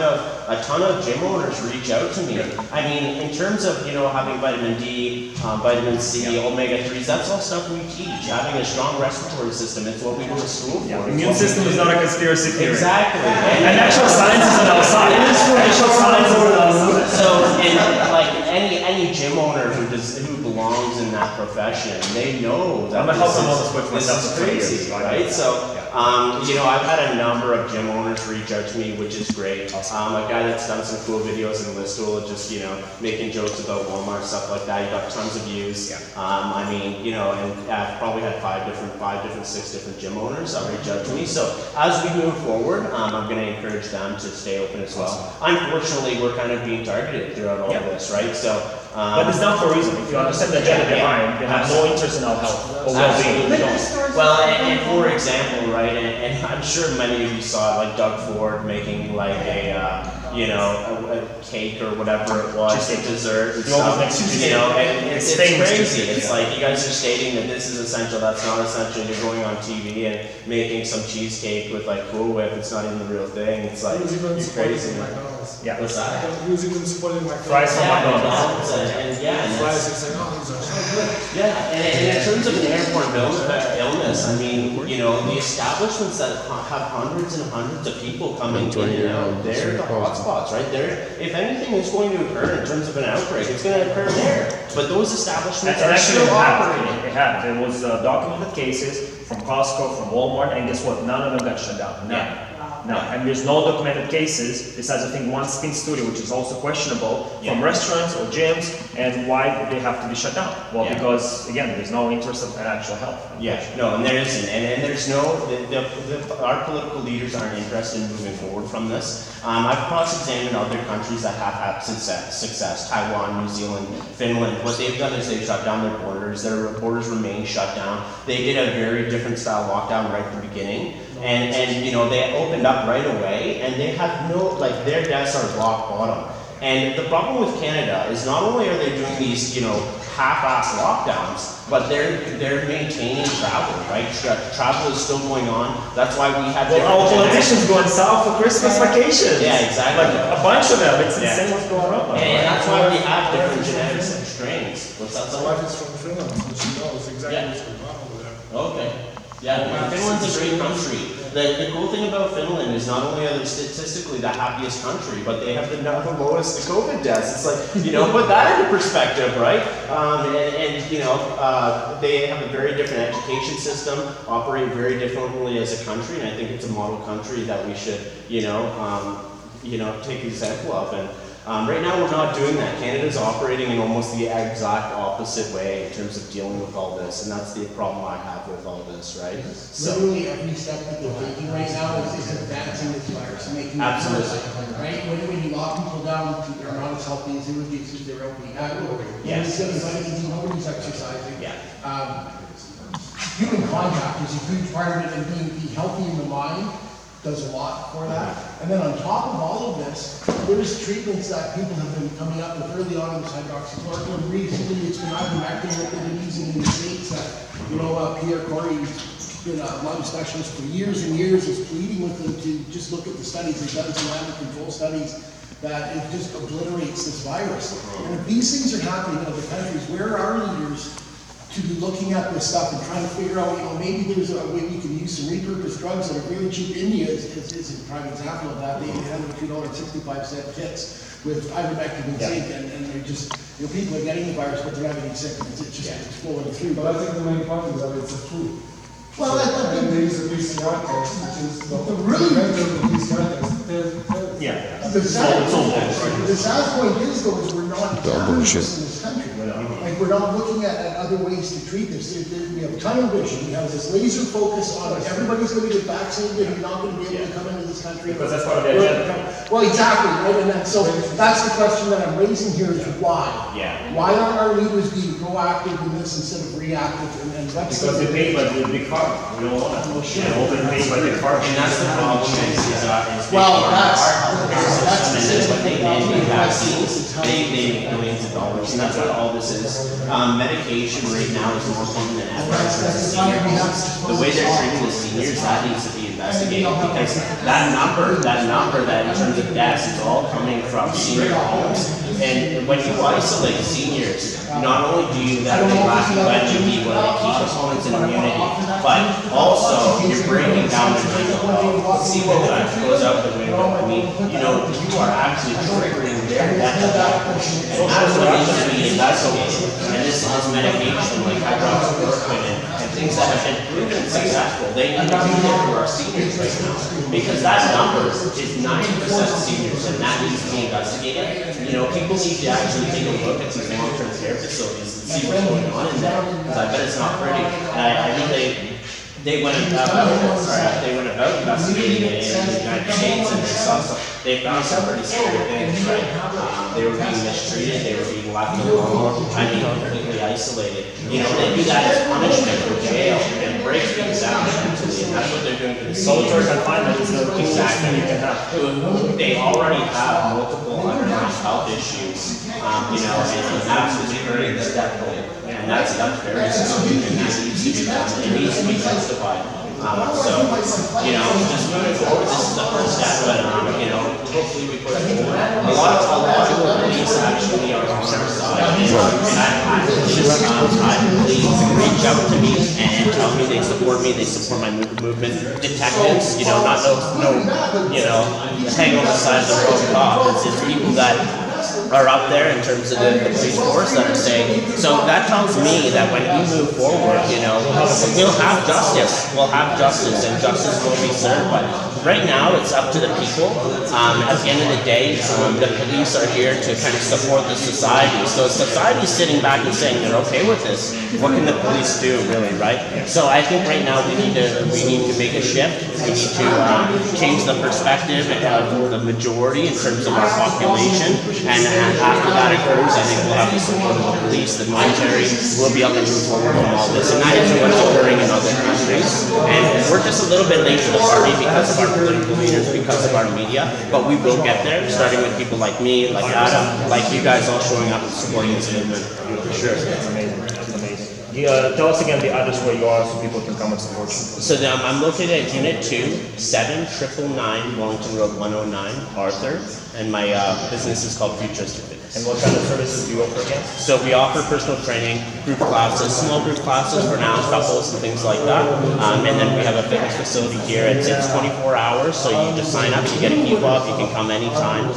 A ton of gym owners reach out to me. I mean, in terms of, you know, having vitamin D, vitamin C, omega-3s, that's all stuff we teach. Having a strong respiratory system, it's what we go to school for. Immune system is not a conspiracy theory. Exactly. And actual science is on our side. Actual science is on our side. So, and like any gym owner who belongs in that profession, they know that this is crazy, right? So, you know, I've had a number of gym owners reach out to me, which is great. A guy that's done some cool videos in Listowel, just, you know, making jokes about Walmart, stuff like that. He got tons of views. I mean, you know, and I've probably had six different gym owners that reach out to me. So as we move forward, I'm going to encourage them to stay open as well. Unfortunately, we're kind of being targeted throughout all of this, right? So. But it's not for a reason. If you understand the agenda behind, they have no interest in our health or well-being. Well, and for example, right, and I'm sure many of you saw like Doug Ford making like a, you know, a cake or whatever it was, a dessert and stuff, you know, and it's crazy. It's like you guys are stating that this is essential, that's not essential. You're going on TV and making some cheesecake with like Cool Whip. It's not even the real thing. It's like, you're crazy. Yeah. What's that? He was even supporting my fries from McDonald's. And in terms of an airborne illness, I mean, you know, the establishments that have hundreds and hundreds of people coming in and out, they're the hotspots, right? If anything is going to occur in terms of an outbreak, it's going to occur there. But those establishments are still operating. It had. There was documented cases from Costco, from Walmart, and guess what? None of them got shut down. None. No, and there's no documented cases, besides I think one spin studio, which is also questionable, from restaurants or gyms, and why they have to be shut down? Well, because, again, there's no interest of actual health. Yeah, no, and there isn't, and there's no, our political leaders aren't interested in moving forward from this. I've cross-examined other countries that have had success, Taiwan, New Zealand, Finland. What they've done is they've shut down their borders remain shut down. They did a very different style lockdown right at the beginning. And you know, they opened up right away, and they have no, like, their deaths are rock bottom. And the problem with Canada is not only are they doing these, you know, half-ass lockdowns, but they're maintaining travel, right? Travel is still going on. That's why we have. Well, our politicians going south for Christmas vacations. Yeah, exactly. Like a bunch of them. It's insane what's going on. And that's why we have different genetics and strains. What's that? My wife is from Finland, so she knows exactly what's going on over there. Okay. Yeah, Finland's a great country. The cool thing about Finland is not only are they statistically the happiest country, but they have the lowest COVID deaths. It's like, you know, put that into perspective, right? And you know, they have a very different education system, operate very differently as a country, and I think it's a model country that we should, you know, take example of. And right now we're not doing that. Canada's operating in almost the exact opposite way in terms of dealing with all this, and that's the problem I have with all this, right? So literally every step that they're taking right now is advancing this virus and making it worse, right? When you lock people down, they're not as healthy as it reduces their LP. Nobody's exercising. Human contact is a huge part of it, and being healthy in the mind does a lot for that. And then on top of all of this, there's treatments that people have been coming up with early on in this hydroxychloroquine. Recently, it's been ivermectin that they've been using in the States that, you know, Pierre Corey's been a lung specialist for years and years, is pleading with them to just look at the studies. They've done some animal control studies that it just obliterates this virus. And if these things are happening in other countries, where are leaders to be looking at this stuff and trying to figure out, you know, maybe there's a way we can use some repurposed drugs that are really cheap. India is a prime example of that. They have $2.65 kits with ivermectin and zinc, and they're just, you know, people are getting the virus, but they're not getting sick, and it's just exploding through. But I think the main point is that it's a flu. Well, and they use a PCR test, which is the really PCR test. The sad point is, though, is we're not doing this in this country. Like, we're not looking at other ways to treat this. We have tunnel vision. We have this laser focus on everybody's going to get vaccinated and you're not going to be able to come into this country. Because that's part of the agenda. Well, exactly, right? And so that's the question that I'm raising here is why? Why aren't our leaders being proactive in this instead of reactive? And that's because they pay by the big car. We don't want that. They're all being paid by the car. And that's the problem that's what they mandate vaccines. They make millions of dollars, and that's what all this is. Medication right now is more important than ever. The way they're treating the seniors, that needs to be investigated, because that number that in terms of deaths is all coming from senior homes. And when you isolate seniors, not only do you then lack UNDP, one of the key components in immunity, but also you're breaking down their mental health. See what that goes out the window. I mean, you know, you are actually triggering their death evaluation. And that's what needs to be investigated. And this is medication like hydroxychloroquine and things that have been proven successful. They need to be there for our seniors right now. Because that number is 90% seniors, and that needs to be investigated. You know, people need to actually take a look at these long-term care facilities and see what's going on in there, because I bet it's not pretty. And I know they went about investigating it in the United States, and they found some pretty scary things, right? They were being mistreated, they were being left alone, completely isolated. You know, they do that as punishment for jail and break things down mentally, and that's what they're doing to the Solitary seniors. confinement is the coolest thing you can have. They already have multiple underlying health issues, you know, and that's what's occurring this death toll. And that's very something that needs to be done. It needs to be justified. So, you know, just moving forward, this is the first step, but, you know, hopefully we put it forward. A lot of the police actually are on our side. And I believe reach out to me and tell me they support my movement. Detectives, you know, not no, you know, hang on the side of the road cop. It's people that are up there in terms of the police force that are saying, so that tells me that when we move forward, you know, we'll have justice, and justice will be served. But right now, it's up to the people. At the end of the day, the police are here to kind of support the society. So society's sitting back and saying they're okay with this. What can the police do, really, right? So I think right now we need to make a shift. We need to change the perspective of the majority in terms of our population. And after that occurs, I think we'll have the support of the police, the military. We'll be able to move forward from all this. And that is what's occurring in other countries. And we're just a little bit late to the party because of our political leaders, because of our media. But we will get there, starting with people like me, like Adam, like you guys all showing up and supporting this movement. For sure. That's amazing. That's amazing. Tell us again the address where you are so people can come and support you. So I'm located at Unit 2, 7999 Wellington Road 109, Arthur, and my business is called Futuristic. And what kind of services do you offer again? So we offer personal training, group classes, small group classes for now, couples and things like that. And then we have a fitness facility here. It's 24 hours, so you just sign up, you get a key fob, you can come anytime.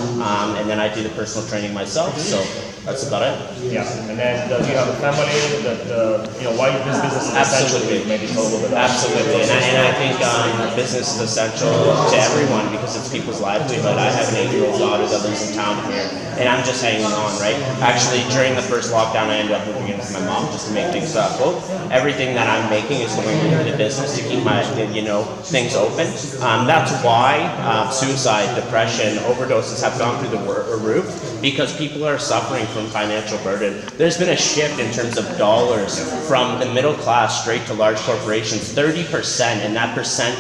And then I do the personal training myself, so that's about it. Yeah, and then do you have a family that, you know, why this business is essential to you? Maybe tell a little bit about it. Absolutely, and I think business is essential to everyone because it's people's livelihood. I have an 8-year-old daughter that lives in town here, and I'm just hanging on, right? Actually, during the first lockdown, I ended up moving in with my mom just to make things quote. Everything that I'm making is going into the business to keep my, you know, things open. That's why suicide, depression, overdoses have gone through the roof, because people are suffering from financial burden. There's been a shift in terms of dollars from the middle class straight to large corporations, 30%, and that percent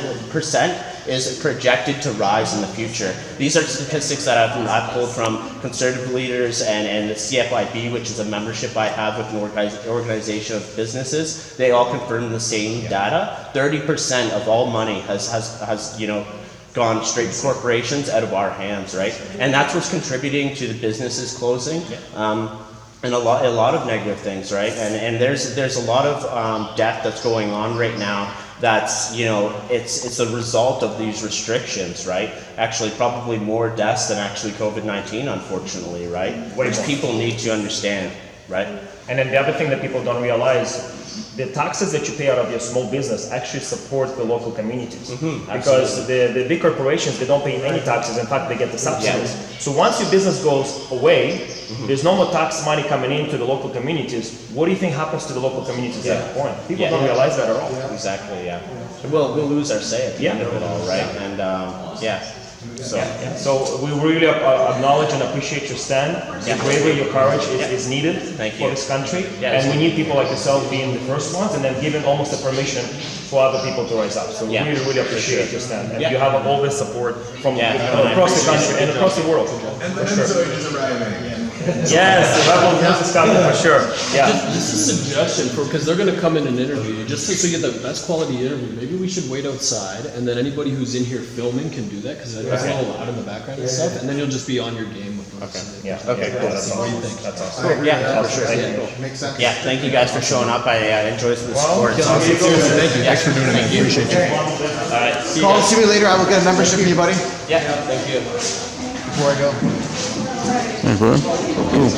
is projected to rise in the future. These are statistics that I've pulled from conservative leaders and the CFIB, which is a membership I have with an organization of businesses. They all confirm the same data. 30% of all money has you know, gone straight to corporations out of our hands, right? And that's what's contributing to the businesses closing. And a lot of negative things, right? And there's a lot of death that's going on right now. That's, you know, it's a result of these restrictions, right? Actually, probably more deaths than actually COVID-19, unfortunately, right? Which people need to understand, right? And then the other thing that people don't realize, the taxes that you pay out of your small business actually support the local communities. Because the big corporations, they don't pay any taxes. In fact, they get the subsidies. So once your business goes away, there's no more tax money coming into the local communities. What do you think happens to the local communities at that point? People don't realize that at all. Exactly, yeah. We'll lose our say at the end of it all, right? And So we really acknowledge and appreciate your stand. Your bravery, your courage is needed for this country. And we need people like yourself being the first ones and then giving almost the permission for other people to rise up. So Yeah, we really for appreciate sure. your stand, and Yeah. you have all this support from Yeah, across the I country and across the world. And the Enzo is arriving. Yes, the rebel news is coming for sure. Yeah. Just a suggestion for, because they're gonna come in and interview you, just so we get the best quality interview, maybe we should wait outside, and then anybody who's in here filming can do that, because it's a little loud in the background and stuff, and then you'll just be on your game with us. Yeah. Okay. Cool. That's What do you awesome. think? That's awesome. Yeah, For sure. Thank you. Makes sense. yeah, thank you guys for showing up. I enjoy the support. It's awesome. Seriously, thank you, thanks for doing it, appreciate you. All right. See you Colin, guys. see me later. I will get a membership for you, buddy, Yeah. Thank you. before I go. Hey, bro. Ooh.